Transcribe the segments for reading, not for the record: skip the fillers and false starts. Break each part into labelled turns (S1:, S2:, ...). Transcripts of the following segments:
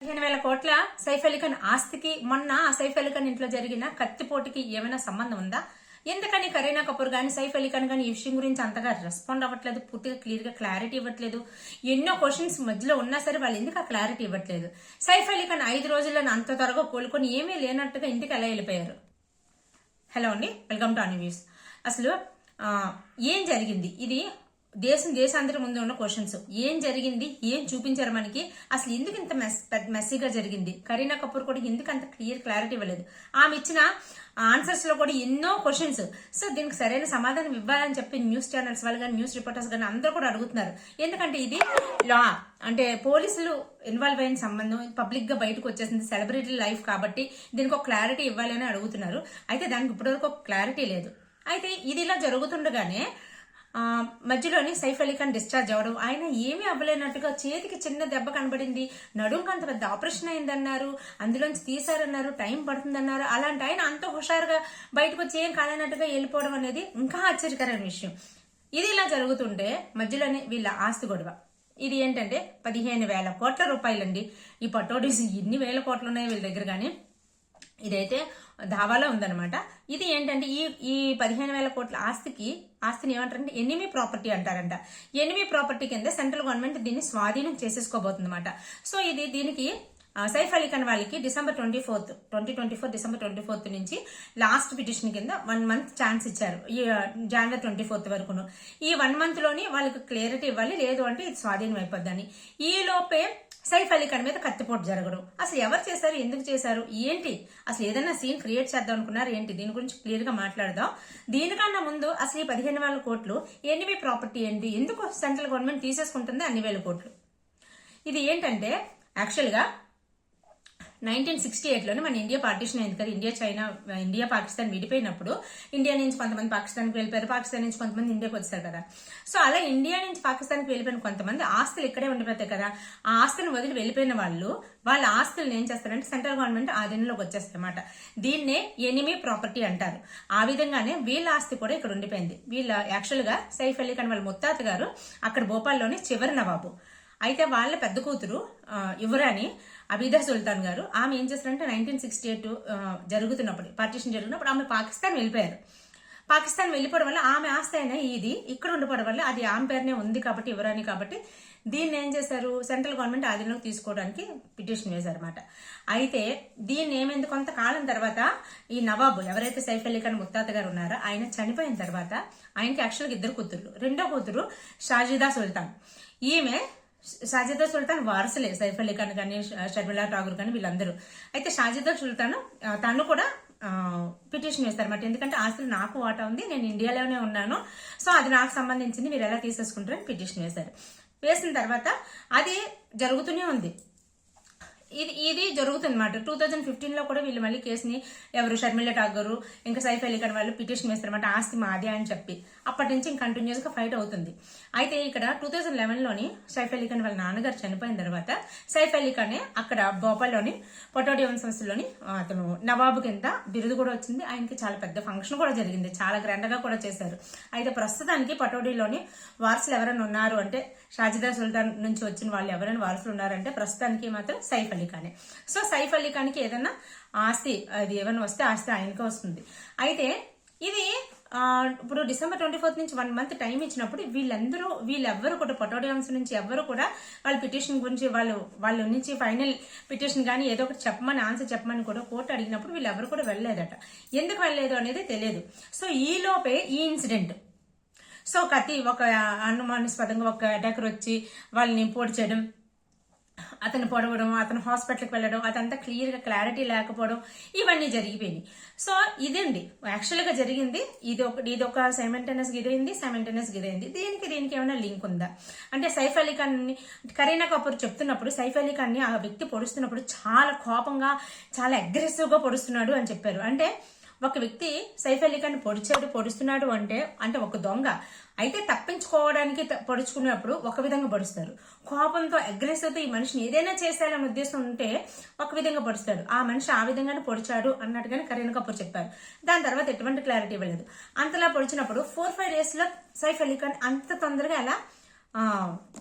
S1: 15,000 కోట్ల సైఫ్ అలీ ఖాన్ ఆస్తికి మొన్న సైఫ్ అలీ ఖాన్ ఇంట్లో జరిగిన కత్తిపోటుకి ఏమైనా సంబంధం ఉందా? ఎందుకని కరీనా కపూర్ గానీ సైఫ్ అలీ ఖాన్ గానీ ఈ విషయం గురించి అంతగా రెస్పాండ్ అవ్వట్లేదు, పూర్తిగా క్లియర్ గా క్లారిటీ ఇవ్వట్లేదు. ఎన్నో క్వశ్చన్స్ మధ్యలో ఉన్నా సరే వాళ్ళు ఎందుకు ఆ క్లారిటీ ఇవ్వట్లేదు? సైఫ్ అలీ ఖాన్ 5 రోజుల్లో అంత త్వరగా కోలుకొని ఏమీ లేనట్టుగా ఇంటికి ఎలా వెళ్ళిపోయారు? హలో అండి, వెల్కమ్ టు న్యూస్. అసలు ఏం జరిగింది? ఇది దేశాంతరం ముందు ఉన్న క్వశ్చన్స్. ఏం జరిగింది, ఏం చూపించారు మనకి, అసలు ఎందుకు ఇంత మెస్సీగా జరిగింది? కరీనా కపూర్ కూడా ఎందుకు అంత క్లారిటీ ఇవ్వలేదు? ఆమె ఇచ్చిన ఆన్సర్స్ లో కూడా ఎన్నో క్వశ్చన్స్. సో దీనికి సరైన సమాధానం ఇవ్వాలని చెప్పి న్యూస్ ఛానల్స్ వాళ్ళు కానీ న్యూస్ రిపోర్టర్స్ కానీ అందరూ కూడా అడుగుతున్నారు. ఎందుకంటే ఇది లా అంటే పోలీసులు ఇన్వాల్వ్ అయిన సంబంధం పబ్లిక్ గా బయటకు వచ్చేసింది, సెలబ్రిటీ లైఫ్ కాబట్టి దీనికి ఒక క్లారిటీ ఇవ్వాలి అని అడుగుతున్నారు. అయితే దానికి ఇప్పటివరకు ఒక క్లారిటీ లేదు. అయితే ఇది ఇలా జరుగుతుండగానే మధ్యలోని సైఫ్ అలీ ఖాన్ డిశ్చార్జ్ అవ్వడం, ఆయన ఏమీ అవ్వలేనట్టుగా చేతికి చిన్న దెబ్బ కనబడింది, నడుంకి అంత పెద్ద ఆపరేషన్ అయిందన్నారు, అందులోంచి తీసారన్నారు, టైం పడుతుందన్నారు. అలాంటి ఆయన అంత హుషారుగా బయటకు వచ్చి ఏం కాలేనట్టుగా వెళ్ళిపోవడం అనేది ఇంకా ఆశ్చర్యకరమైన విషయం. ఇది ఇలా జరుగుతుంటే మధ్యలోనే వీళ్ళ ఆస్తి గొడవ. ఇది ఏంటంటే 15,000 కోట్ల రూపాయలండి. ఈ పటోడీస్ ఎన్ని వేల కోట్లు ఉన్నాయో వీళ్ళ దగ్గర, కానీ ఇదైతే దావాలో ఉందన్నమాట. ఇది ఏంటంటే ఈ 15,000 కోట్ల ఆస్తిని ఏమంటారంటే ఎనిమీ ప్రాపర్టీ అంటారంట. ఎనిమీ ప్రాపర్టీ కింద సెంట్రల్ గవర్నమెంట్ దీన్ని స్వాధీనం చేసేసుకోబోతుంది అనమాట. సో దీనికి సైఫ్ అలీ ఖాన్ వాళ్ళకి డిసెంబర్ 24, 2024 డిసెంబర్ 24 నుంచి లాస్ట్ పిటిషన్ కింద 1 మంత్ ఛాన్స్ ఇచ్చారు, ఈ జనవరి 24 వరకును. ఈ 1 మంత్ లోని వాళ్ళకి క్లియరిటీ ఇవ్వాలి, లేదు అంటే ఇది స్వాధీనం అయిపోద్దని. ఈ లోపే సైఫ్ అలీ ఖాన్ మీద కత్తిపోటు జరగడం. అసలు ఎవరు చేశారు, ఎందుకు చేశారు, ఏంటి, అసలు ఏదైనా సీన్ క్రియేట్ చేద్దాం అనుకున్నారు ఏంటి, దీని గురించి క్లియర్ గా మాట్లాడదాం. దీనికన్నా ముందు అసలు ఈ 15,000 కోట్లు ఎనిమీ ప్రాపర్టీ ఏంటి, ఎందుకు సెంట్రల్ గవర్నమెంట్ తీసేసుకుంటుంది అన్ని వేల కోట్లు? ఇది ఏంటంటే యాక్చువల్ గా 1968లోనే మన ఇండియా పార్టీషన్ అయింది కదా. ఇండియా పాకిస్తాన్ విడిపోయినప్పుడు ఇండియా నుంచి కొంతమంది పాకిస్తాన్కి వెళ్ళిపోయారు, పాకిస్తాన్ నుంచి కొంతమంది ఇండియాకి వచ్చారు కదా. సో అలా ఇండియా నుంచి పాకిస్తాన్కి వెళ్ళిపోయిన కొంతమంది ఆస్తులు ఇక్కడే ఉండిపోతాయి కదా. ఆ ఆస్తులను వదిలి వెళ్ళిపోయిన వాళ్ళ ఆస్తులను ఏం చేస్తారంటే సెంట్రల్ గవర్నమెంట్ ఆధీనంలోకి వచ్చేస్తాయి అన్నమాట. దీన్నే ఎనిమీ ప్రాపర్టీ అంటారు. ఆ విధంగానే వీళ్ళ ఆస్తి కూడా ఇక్కడ ఉండిపోయింది. వీళ్ళ యాక్చువల్ గా సైఫ్ అలీ ఖాన్ వాళ్ళ ముత్తాత గారు అక్కడ భోపాల్లోని చివరి నవాబు. అయితే వాళ్ళ పెద్ద కూతురు యువరాణి అబీదా సుల్తాన్ గారు, ఆమె ఏం చేస్తారంటే 1968 జరుగుతున్నప్పుడు, పార్టీషన్ జరిగినప్పుడు ఆమె పాకిస్తాన్ వెళ్ళిపోయారు. పాకిస్తాన్ వెళ్ళిపోవడం వల్ల ఆమె ఆస్తి అయినా ఇది ఇక్కడ ఉండిపోవడం వల్ల అది ఆమె పేరునే ఉంది కాబట్టి, యువరాణి కాబట్టి, దీన్ని ఏం చేశారు సెంట్రల్ గవర్నమెంట్ ఆధీనంలోకి తీసుకోవడానికి పిటిషన్ వేశారన్నమాట. అయితే దీన్ని ఏమైంది, కొంతకాలం తర్వాత ఈ నవాబు ఎవరైతే సైఫ్ అలీ ఖాన్ ముత్తాత గారు ఉన్నారో ఆయన చనిపోయిన తర్వాత ఆయనకి యాక్చువల్గా 2 కూతుర్లు. రెండో కూతురు షాజిదా సుల్తాన్. ఈమె షాజిదా సుల్తాన్ వారసులే సైఫ్ అలీ ఖాన్ కానీ షర్మిలా ఠాగూర్ కానీ వీళ్ళందరూ. అయితే షాజిదా సుల్తాన్ తను కూడా పిటిషన్ వేస్తారన్నమాట. ఎందుకంటే ఆస్తులు నాకు వాటా ఉంది, నేను ఇండియాలోనే ఉన్నాను, సో అది నాకు సంబంధించింది, మీరు ఎలా తీసేసుకుంటారని పిటిషన్ వేశారు. వేసిన తర్వాత అది జరుగుతూనే ఉంది. ఇది జరుగుతుంది అనమాట. 2015లో కూడా వీళ్ళు మళ్ళీ కేసుని ఎవరు షర్మిలా ఠాగూర్ ఇంకా సైఫ్ అలీ ఖాన్ వాళ్ళు పిటిషన్ వేస్తారన్నమాట, ఆస్తి మాదే అని చెప్పి. అప్పటి నుంచి కంటిన్యూస్ గా ఫైట్ అవుతుంది. అయితే ఇక్కడ 2011లోని సైఫ్ అలీ ఖాన్ వాళ్ళ నాన్నగారు చనిపోయిన తర్వాత సైఫ్ అలీ ఖాన్ అక్కడ భోపాల్లోని పటోడి వంశంలోని అతను నవాబు కింద బిరుదు కూడా వచ్చింది. ఆయనకి చాలా పెద్ద ఫంక్షన్ కూడా జరిగింది, చాలా గ్రాండ్ గా కూడా చేశారు. అయితే ప్రస్తుతానికి పటోడిలోని వారసులు ఎవరైనా ఉన్నారు అంటే, షాజిదా సుల్తాన్ నుంచి వచ్చిన వాళ్ళు ఎవరైనా వారసులు ఉన్నారంటే ప్రస్తుతానికి మాత్రం సైఫ్ అలీ ఖానే. సో సైఫ్ అలీ ఖాన్కి ఏదైనా ఆస్తి అది ఏమైనా వస్తే ఆస్తి ఆయనకే వస్తుంది. అయితే ఇది ఇప్పుడు డిసెంబర్ 24 నుంచి 1 మంత్ టైం ఇచ్చినప్పుడు వీళ్ళెవ్వరు కూడా పటోడి వంశం నుంచి ఎవ్వరు కూడా వాళ్ళ పిటిషన్ గురించి వాళ్ళ నుంచి ఫైనల్ పిటిషన్ కానీ ఏదో ఒకటి చెప్పమని ఆన్సర్ చెప్పమని కూడా కోర్టు అడిగినప్పుడు వీళ్ళెవ్వరు కూడా వెళ్ళలేదట. ఎందుకు వెళ్ళలేదు అనేది తెలియదు. సో ఈ లోపే ఈ ఇన్సిడెంట్, సో ఒక అనుమానాస్పదంగా ఒక అటాకర్ వచ్చి వాళ్ళని పోటు చేయడం, అతను పొడవడం, అతను హాస్పిటల్కి వెళ్ళడం, అదంతా క్లియర్ గా క్లారిటీ లేకపోవడం, ఇవన్నీ జరిగిపోయినాయి. సో ఇదండి యాక్చువల్ గా జరిగింది. ఇది ఒక సైమల్టేనియస్ ఇదైంది. దీనికి ఏమైనా లింక్ ఉందా అంటే సైఫ్ అలీ ఖాన్ కరీనా కపూర్ చెప్తున్నప్పుడు సైఫ్ అలీ ఖాన్ ని ఆ వ్యక్తి పొడుస్తున్నప్పుడు చాలా కోపంగా చాలా అగ్రెసివ్ గా పొడుస్తున్నాడు అని చెప్పారు. అంటే ఒక వ్యక్తి సైఫ్ అలీ ఖాన్ పొడుస్తున్నాడు అంటే ఒక దొంగ అయితే తప్పించుకోవడానికి పొడుచుకున్నప్పుడు ఒక విధంగా పొడుస్తారు, కోపంతో అగ్రెసివ్ తో ఈ మనిషిని ఏదైనా చేసేయాలనే ఉద్దేశం ఉంటే ఒక విధంగా పొడుస్తాడు. ఆ మనిషి ఆ విధంగానే పొడిచాడు అన్నట్టుగానే కరీనా కపూర్ చెప్పారు. దాని తర్వాత ఎటువంటి క్లారిటీ ఇవ్వలేదు. అంతలా పొడిచినప్పుడు 4-5 days లో సైఫ్ అలీ ఖాన్ అంత తొందరగా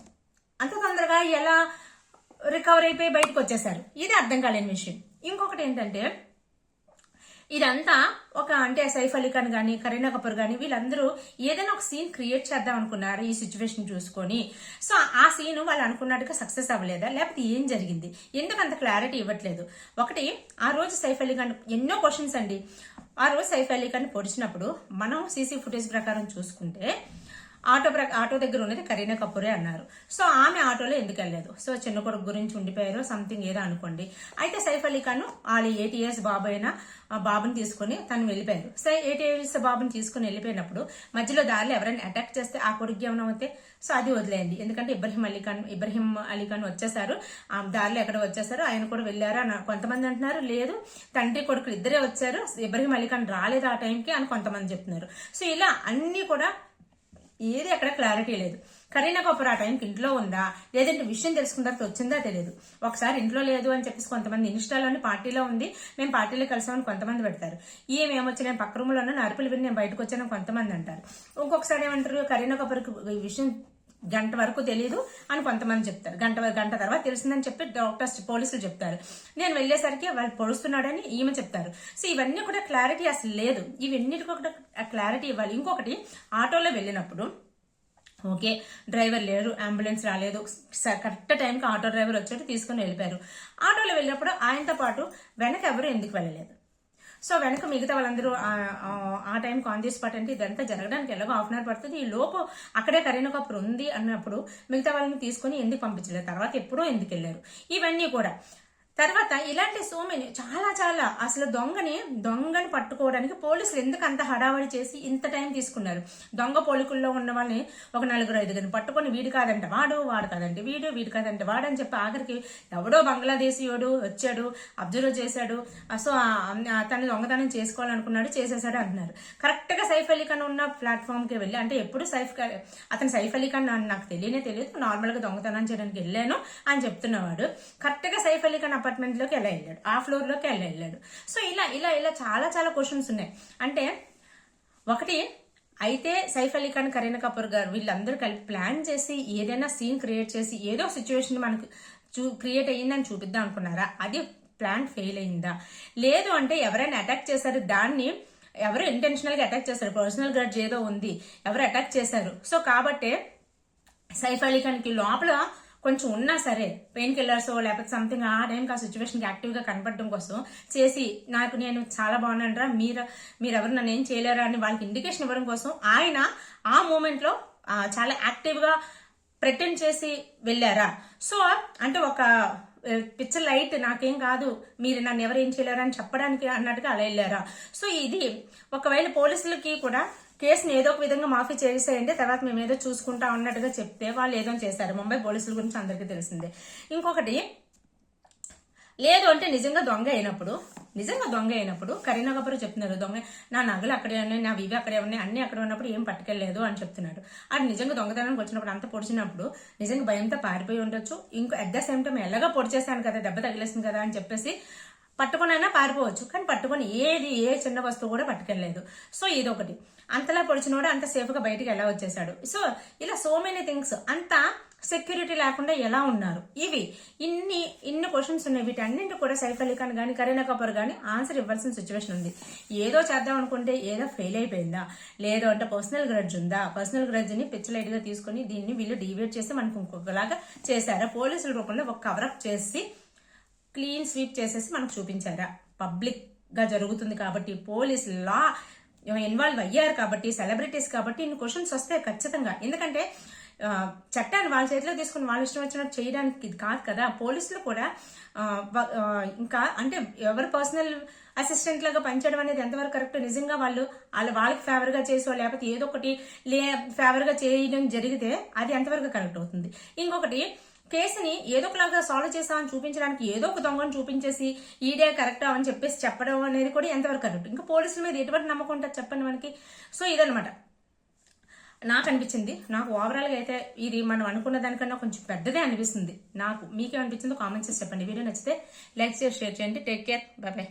S1: ఎలా రికవర్ అయిపోయి బయటకు వచ్చేసారు. ఇది అర్థం కాలేని విషయం. ఇంకొకటి ఏంటంటే ఇదంతా ఒక అంటే సైఫ్ అలీ ఖాన్ గానీ కరీనా కపూర్ గానీ వీళ్ళందరూ ఏదైనా ఒక సీన్ క్రియేట్ చేద్దాం అనుకున్నారు ఈ సిచ్యువేషన్ చూసుకొని. సో ఆ సీన్ వాళ్ళు అనుకున్నట్టుగా సక్సెస్ అవ్వలేదా, లేకపోతే ఏం జరిగింది, ఎందుకు అంత క్లారిటీ ఇవ్వట్లేదు. ఒకటి, ఆ రోజు సైఫ్ అలీ ఖాన్ ఎన్నో క్వశ్చన్స్ అండి. ఆ రోజు సైఫ్ అలీ ఖాన్ పొడిచినప్పుడు మనం సీసీ ఫుటేజ్ ప్రకారం చూసుకుంటే ఆటో దగ్గర ఉన్నది కరీనా కపూరే అన్నారు. సో ఆమె ఆటోలో ఎందుకు వెళ్ళలేదు? సో చిన్న కొడుకు గురించి ఉండిపోయారు, సంథింగ్ ఏదో అనుకోండి. అయితే సైఫ్ అలీ ఖాన్ వాళ్ళ 8 years బాబు అయినా బాబుని తీసుకుని తను వెళ్ళిపోయారు. సో 8 years బాబుని తీసుకుని వెళ్ళిపోయినప్పుడు మధ్యలో దారిలో ఎవరైనా అటాక్ చేస్తే ఆ కొడుకు ఏమైనా అవుతే సో అది వదిలేయండి. ఎందుకంటే ఇబ్రహీం అలీ ఖాన్ వచ్చేసారు, ఆ దారిలో ఎక్కడ వచ్చేసారు, ఆయన కూడా వెళ్ళారు అని కొంతమంది అంటున్నారు. లేదు, తండ్రి కొడుకులు ఇద్దరే వచ్చారు, ఇబ్రహీం అలీ ఖాన్ రాలేదు ఆ టైంకి అని కొంతమంది చెప్తున్నారు. సో ఇలా అన్ని కూడా ఏది ఎక్కడ క్లారిటీ లేదు. కరీనా కపూర్ ఆ టైంకి ఇంట్లో ఉందా, లేదంటే విషయం తెలుసుకున్న తర్వాత వచ్చిందా తెలియదు. ఒకసారి ఇంట్లో లేదు అని చెప్పేసి కొంతమంది ఇన్స్టాలోని పార్టీలో ఉంది, మేము పార్టీలో కలిసామని కొంతమంది పెడతారు. ఏమొచ్చి నేను పక్క రూమ్లో ఉన్న అరుపులు విని నేను బయటకు వచ్చానని కొంతమంది అంటారు. ఇంకొకసారి ఏమంటారు, కరీనా కపూర్కి ఈ విషయం గంట వరకు తెలియదు అని కొంతమంది చెప్తారు. గంట తర్వాత తెలిసిందని చెప్పి డాక్టర్స్ పోలీసులు చెప్తారు. నేను వెళ్లేసరికి వాళ్ళు పొడుస్తున్నాడని ఈమె చెప్తారు. సో ఇవన్నీ కూడా క్లారిటీ అసలు లేదు. ఇవన్నిటికీ కూడా క్లారిటీ ఇవ్వాలి. ఇంకొకటి, ఆటోలో వెళ్ళినప్పుడు ఓకే డ్రైవర్ లేరు, అంబులెన్స్ రాలేదు, కరెక్ట్ టైంకి ఆటో డ్రైవర్ వచ్చాడు, తీసుకుని వెళ్ళిపోయారు. ఆటోలో వెళ్ళినప్పుడు ఆయనతో పాటు వెనక ఎవరు ఎందుకు వెళ్ళలేదు? సో వెనక మిగతా వాళ్ళందరూ ఆ టైంకి ఆన్ ది స్పాట్ అంటే ఇదంతా జరగడానికి ఎలాగో 1/2 hour పడుతుంది. ఈ లోపు అక్కడే కరీనా కపూర్ ఉంది అన్నప్పుడు మిగతా వాళ్ళని తీసుకుని ఎందుకు పంపించలేదు? తర్వాత ఎప్పుడో ఎందుకు వెళ్ళారు? ఇవన్నీ కూడా తర్వాత ఇలాంటి సోమెని చాలా అసలు దొంగని పట్టుకోవడానికి పోలీసులు ఎందుకు అంత హడావడి చేసి ఇంత టైం తీసుకున్నారు? దొంగ పోలికల్లో ఉన్న వాళ్ళని ఒక 4-5 పట్టుకొని వీడు కాదంటే వాడు కాదంటే వీడు కాదంటే వాడు అని చెప్పి ఆఖరికి ఎవడో బంగ్లాదేశీయుడు వచ్చాడు, అబ్జర్వ్ చేశాడు, సో తను దొంగతనం చేసుకోవాలనుకున్నాడు, చేసేసాడు అంటున్నారు. కరెక్ట్ గా సైఫ్ అలీ ఖాన్ ఉన్న ప్లాట్ఫామ్ కి వెళ్ళి, అంటే ఎప్పుడు అతను సైఫ్ అలీ ఖాన్ నాకు తెలియదు, నార్మల్ గా దొంగతనం చేయడానికి వెళ్ళాను అని చెప్తున్నవాడు కరెక్ట్ గా సైఫ్ అలీ ఖాన్ అపార్ట్మెంట్ లోకి ఎలా వెళ్ళాడు, ఆ ఫ్లోర్ లోకి ఎలా వెళ్ళాడు? సో ఇలా చాలా క్వశ్చన్స్ ఉన్నాయి. అంటే ఒకటి అయితే సైఫ్ అలీ ఖాన్ కరీనా కపూర్ గారు వీళ్ళందరూ కలిపి ప్లాన్ చేసి ఏదైనా సీన్ క్రియేట్ చేసి ఏదో సిచ్యువేషన్ మనకు క్రియేట్ అయ్యిందని చూపిద్దాం అనుకున్నారా? అది ప్లాన్ ఫెయిల్ అయిందా? లేదు అంటే ఎవరైనా అటాక్ చేశారు, దాన్ని ఎవరు ఇంటెన్షనల్ గా అటాక్ చేశారు, పర్సనల్ గ్రడ్జ్ ఏదో ఉంది, ఎవరు అటాక్ చేశారు. సో కాబట్టి సైఫ్ అలీ ఖాన్ కి లోపల కొంచెం ఉన్నా సరే పెయిన్ కిల్లర్స్ లేకపోతే సంథింగ్ ఆ టైంకి ఆ సిచ్యువేషన్కి యాక్టివ్గా కనపడడం కోసం చేసి నేను చాలా బాగున్నానరా, మీరెవరు నన్ను ఏం చేయలేరా అని వాళ్ళకి ఇండికేషన్ ఇవ్వడం కోసం ఆయన ఆ మూమెంట్లో చాలా యాక్టివ్గా ప్రెటెండ్ చేసి వెళ్ళారా? సో అంటే ఒక పిక్చర్ లైట్ నాకేం కాదు, మీరు నన్ను ఎవరు ఏం చేయలేరా అని చెప్పడానికి అన్నట్టుగా అలా వెళ్ళారా? సో ఇది ఒకవేళ పోలీసులకి కూడా కేసుని ఏదో ఒక విధంగా మాఫీ చేసేయండి, తర్వాత మేము ఏదో చూసుకుంటా ఉన్నట్టుగా చెప్తే వాళ్ళు ఏదో చేశారు. ముంబై పోలీసుల గురించి అందరికీ తెలిసిందే. ఇంకొకటి, లేదు అంటే నిజంగా దొంగ అయినప్పుడు కరీనా కపూర్ చెప్తున్నారు, నా నగలు అక్కడే ఉన్నాయి, నా వివి అక్కడే ఉన్నాయి, అన్ని అక్కడ ఉన్నప్పుడు ఏం పట్టుకెళ్ళలేదు అని చెప్తున్నాడు. అది నిజంగా దొంగతనానికి వచ్చినప్పుడు అంత పొడిచినప్పుడు నిజంగా భయంతో పారిపోయి ఉండొచ్చు. ఇంకో అట్ ద సేమ్ టైం ఎలాగా పొడి చేశాను కదా, దెబ్బ తగిలేసింది కదా అని చెప్పేసి పట్టుకునైనా పారిపోవచ్చు. కానీ పట్టుకొని ఏ చిన్న వస్తువు కూడా పట్టుకెళ్ళలేదు. సో ఇదొకటి. అంతలా పొడిచినోడు అంత సేఫ్ గా బయటికి ఎలా వచ్చేసాడు? సో ఇలా సో మెనీ థింగ్స్, అంత సెక్యూరిటీ లేకుండా ఎలా ఉన్నారు? ఇన్ని క్వశ్చన్స్ ఉన్నాయి. వీటన్నింటి కూడా సైఫ్ అలీ ఖాన్ గానీ కరీనా కపూర్ గానీ ఆన్సర్ ఇవ్వాల్సిన సిచ్యువేషన్ ఉంది. ఏదో చేద్దాం అనుకుంటే ఏదో ఫెయిల్ అయిపోయిందా, లేదు అంటే పర్సనల్ గ్రడ్జ్ ఉందా, పర్సనల్ గ్రడ్జ్ ని పిచ్చలైట్ గా తీసుకుని దీన్ని వీళ్ళు డివేట్ చేసి మనకు ఇంకొకలాగా చేశారా? పోలీసుల రూపంలో ఒక కవరప్ చేసి క్లీన్ స్వీప్ చేసేసి మనకు చూపించారా? పబ్లిక్ గా జరుగుతుంది కాబట్టి, పోలీస్ లా ఇన్వాల్వ్ అయ్యారు కాబట్టి, సెలబ్రిటీస్ కాబట్టి ఇన్ని క్వశ్చన్స్ వస్తాయి ఖచ్చితంగా. ఎందుకంటే చట్టాన్ని వాళ్ళ చేతిలో తీసుకుని వాళ్ళ ఇష్టం వచ్చినట్టు చేయడానికి ఇది కాదు కదా. పోలీసులు కూడా ఇంకా అంటే ఎవరు పర్సనల్ అసిస్టెంట్ లాగా పనిచేయడం అనేది ఎంతవరకు కరెక్ట్? నిజంగా వాళ్ళకి ఫేవర్ గా చేసో లేకపోతే ఏదో ఒకటి ఫేవర్ గా చేయడం జరిగితే అది ఎంతవరకు కరెక్ట్ అవుతుంది? ఇంకొకటి, కేసుని ఏదో ఒకలాగా సాల్వ్ చేసామని చూపించడానికి ఏదో ఒక దొంగను చూపించేసి ఈడే కరెక్ట్ అని చెప్పేసి చెప్పడం అనేది కూడా ఎంతవరకు కరెక్ట్? ఇంకా పోలీసుల మీద ఎటువంటి నమ్మకం ఉంటుంది చెప్పండి మనకి. సో ఇదనమాట నాకు అనిపించింది. నాకు ఓవరాల్ గా అయితే ఇది మనం అనుకున్న దానికన్నా కొంచెం పెద్దదే అనిపిస్తుంది నాకు. మీకేమనిపించిందో కామెంట్స్ చెప్పండి. వీడియో నచ్చితే లైక్ చేసి షేర్ చేయండి. Take care, by by.